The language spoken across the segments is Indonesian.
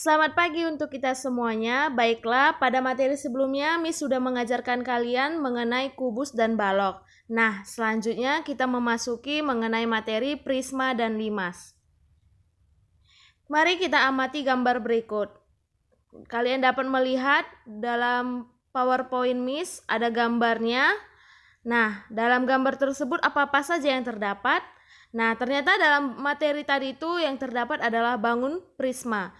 Selamat pagi untuk kita semuanya. Baiklah, pada materi sebelumnya Miss sudah mengajarkan kalian mengenai kubus dan balok. Nah, selanjutnya kita memasuki mengenai materi prisma dan limas. Mari kita amati gambar berikut. Kalian dapat melihat dalam PowerPoint Miss ada gambarnya. Nah, dalam gambar tersebut apa-apa saja yang terdapat? Nah, ternyata dalam materi tadi itu yang terdapat adalah bangun prisma.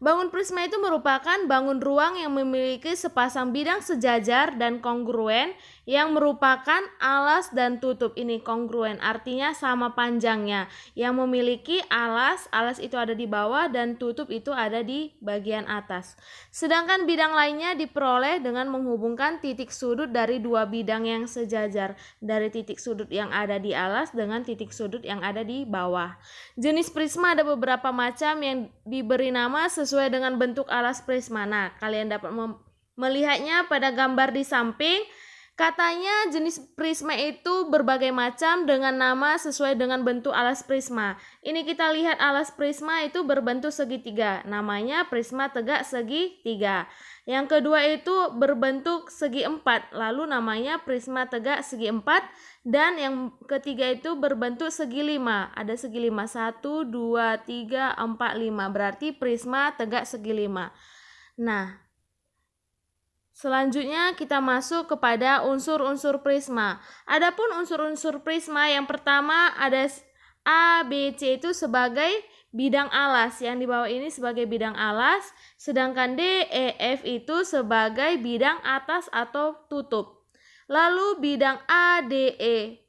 Bangun prisma itu merupakan bangun ruang yang memiliki sepasang bidang sejajar dan kongruen yang merupakan alas dan tutup. Ini kongruen, artinya sama panjangnya. Yang memiliki alas itu ada di bawah dan tutup itu ada di bagian atas. Sedangkan bidang lainnya diperoleh dengan menghubungkan titik sudut dari dua bidang yang sejajar. Dari titik sudut yang ada di alas dengan titik sudut yang ada di bawah. Jenis prisma ada beberapa macam yang diberi nama sesuai dengan bentuk alas prisma. Nah, kalian dapat melihatnya pada gambar di samping. Katanya jenis prisma itu berbagai macam dengan nama sesuai dengan bentuk alas prisma. Ini kita lihat alas prisma itu berbentuk segitiga. Namanya prisma tegak segitiga. Yang kedua itu berbentuk segi empat, lalu namanya prisma tegak segi empat. Dan yang ketiga itu berbentuk segi lima. Ada segi lima, 1, 2, 3, 4, 5. Berarti prisma tegak segi lima. Nah, selanjutnya kita masuk kepada unsur-unsur prisma. Adapun unsur-unsur prisma yang pertama ada A, B, C itu sebagai bidang alas. Yang di bawah ini sebagai bidang alas. Sedangkan D, E, F itu sebagai bidang atas atau tutup. Lalu bidang A, D, E,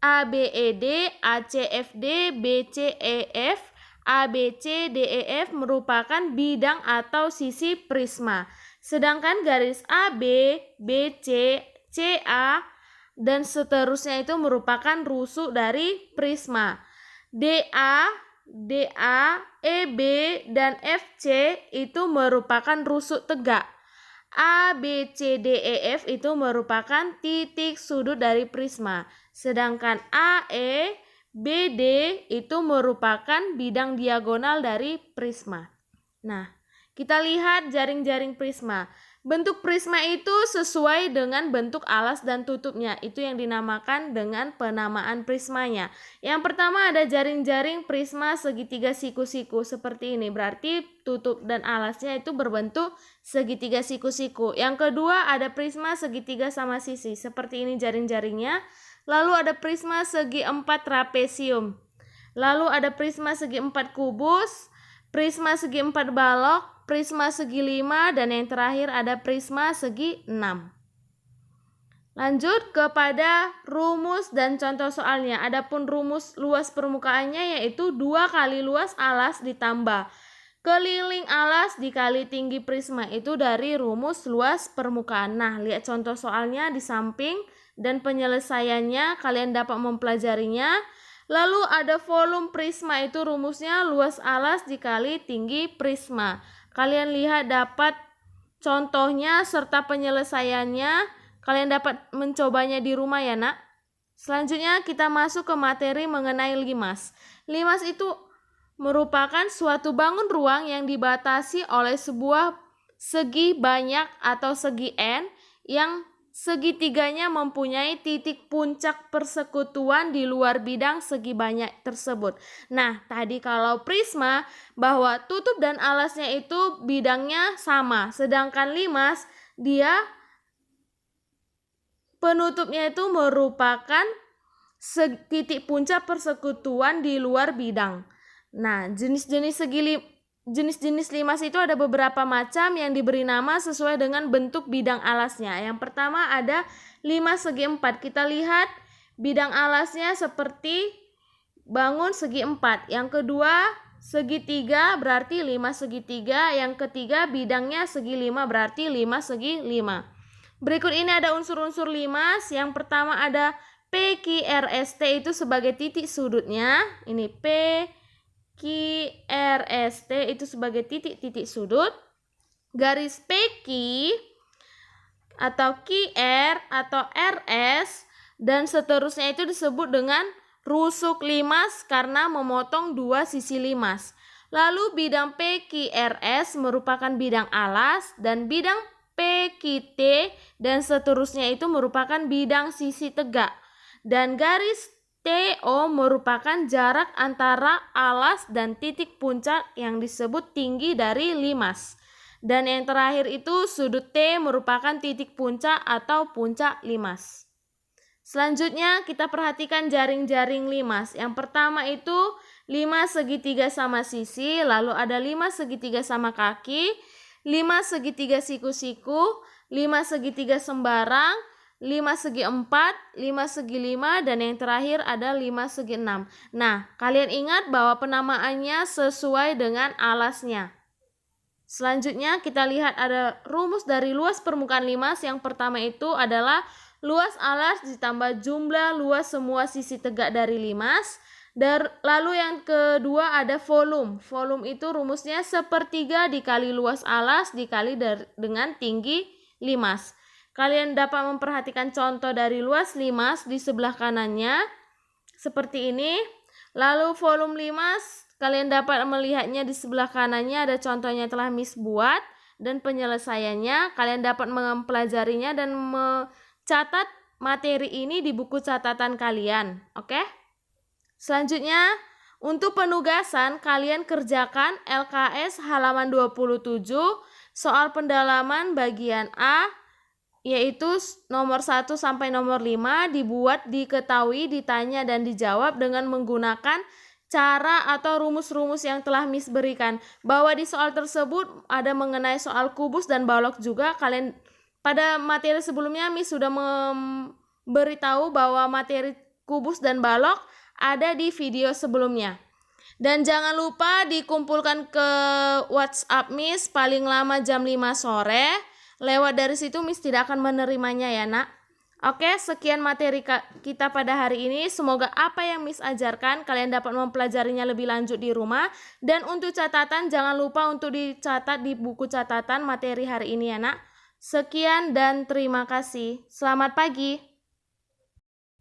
A, B, E, D, A, C, F, D, B, C, E, F, A, B, C, D, E, F merupakan bidang atau sisi prisma. Sedangkan garis AB, BC, CA, dan seterusnya itu merupakan rusuk dari prisma. DA, EB, dan FC itu merupakan rusuk tegak. A, B, C, D, E, F itu merupakan titik sudut dari prisma. Sedangkan AE, BD itu merupakan bidang diagonal dari prisma. Nah, kita lihat jaring-jaring prisma. Bentuk prisma itu sesuai dengan bentuk alas dan tutupnya. Itu yang dinamakan dengan penamaan prismanya. Yang pertama ada jaring-jaring prisma segitiga siku-siku seperti ini. Berarti tutup dan alasnya itu berbentuk segitiga siku-siku. Yang kedua ada prisma segitiga sama sisi. Seperti ini jaring-jaringnya. Lalu ada prisma segi empat trapesium. Lalu ada prisma segi empat kubus. Prisma segi empat balok, prisma segi 5, dan yang terakhir ada prisma segi 6. Lanjut kepada rumus dan contoh soalnya. Adapun rumus luas permukaannya yaitu 2 kali luas alas ditambah keliling alas dikali tinggi prisma. Itu dari rumus luas permukaan. Nah, lihat contoh soalnya di samping dan penyelesaiannya kalian dapat mempelajarinya. Lalu ada volume prisma, itu rumusnya luas alas dikali tinggi prisma. Kalian lihat dapat contohnya serta penyelesaiannya. Kalian dapat mencobanya di rumah ya nak. Selanjutnya kita masuk ke materi mengenai limas. Limas itu merupakan suatu bangun ruang yang dibatasi oleh sebuah segi banyak atau segi N yang segitiganya mempunyai titik puncak persekutuan di luar bidang segi banyak tersebut. Nah, tadi kalau prisma bahwa tutup dan alasnya itu bidangnya sama, sedangkan limas dia penutupnya itu merupakan titik puncak persekutuan di luar bidang. Nah, jenis-jenis limas itu ada beberapa macam yang diberi nama sesuai dengan bentuk bidang alasnya. Yang pertama ada limas segi 4. Kita lihat bidang alasnya seperti bangun segi 4. Yang kedua segitiga berarti limas segitiga. Yang ketiga bidangnya segi 5 berarti limas segi 5. Berikut ini ada unsur-unsur limas. Yang pertama ada PQRST itu sebagai titik sudutnya. Ini PQRST itu sebagai titik-titik sudut. Garis PQ atau QR atau RS dan seterusnya itu disebut dengan rusuk limas karena memotong dua sisi limas. Lalu bidang PQRS merupakan bidang alas dan bidang PQT dan seterusnya itu merupakan bidang sisi tegak. Dan garis TO merupakan jarak antara alas dan titik puncak yang disebut tinggi dari limas. Dan yang terakhir itu sudut T merupakan titik puncak atau puncak limas. Selanjutnya kita perhatikan jaring-jaring limas. Yang pertama itu 5 segitiga sama sisi, lalu ada 5 segitiga sama kaki, 5 segitiga siku-siku, 5 segitiga sembarang, 5 segi 4, 5 segi 5, dan yang terakhir ada 5 segi 6. Nah, kalian ingat bahwa penamaannya sesuai dengan alasnya. Selanjutnya kita lihat ada rumus dari luas permukaan limas. Yang pertama itu adalah luas alas ditambah jumlah luas semua sisi tegak dari limas. Lalu yang kedua ada volume. Volume itu rumusnya 1/3 dikali luas alas dikali dengan tinggi limas. Kalian dapat memperhatikan contoh dari luas limas di sebelah kanannya seperti ini. Lalu volume limas kalian dapat melihatnya di sebelah kanannya ada contohnya telah Miss buat dan penyelesaiannya. Kalian dapat mempelajarinya dan catat materi ini di buku catatan kalian, oke? Selanjutnya, untuk penugasan kalian kerjakan LKS halaman 27, soal pendalaman bagian A, yaitu nomor 1 sampai nomor 5, dibuat, diketahui, ditanya, dan dijawab dengan menggunakan cara atau rumus-rumus yang telah Miss berikan. Bahwa di soal tersebut ada mengenai soal kubus dan balok juga. Kalian pada materi sebelumnya Miss sudah memberitahu bahwa materi kubus dan balok ada di video sebelumnya. Dan jangan lupa dikumpulkan ke WhatsApp Miss paling lama jam 5 sore. Lewat dari situ Miss tidak akan menerimanya ya nak. Oke, sekian materi kita pada hari ini. Semoga apa yang Miss ajarkan kalian dapat mempelajarinya lebih lanjut di rumah. Dan untuk catatan jangan lupa untuk dicatat di buku catatan materi hari ini ya nak. Sekian dan terima kasih. Selamat pagi.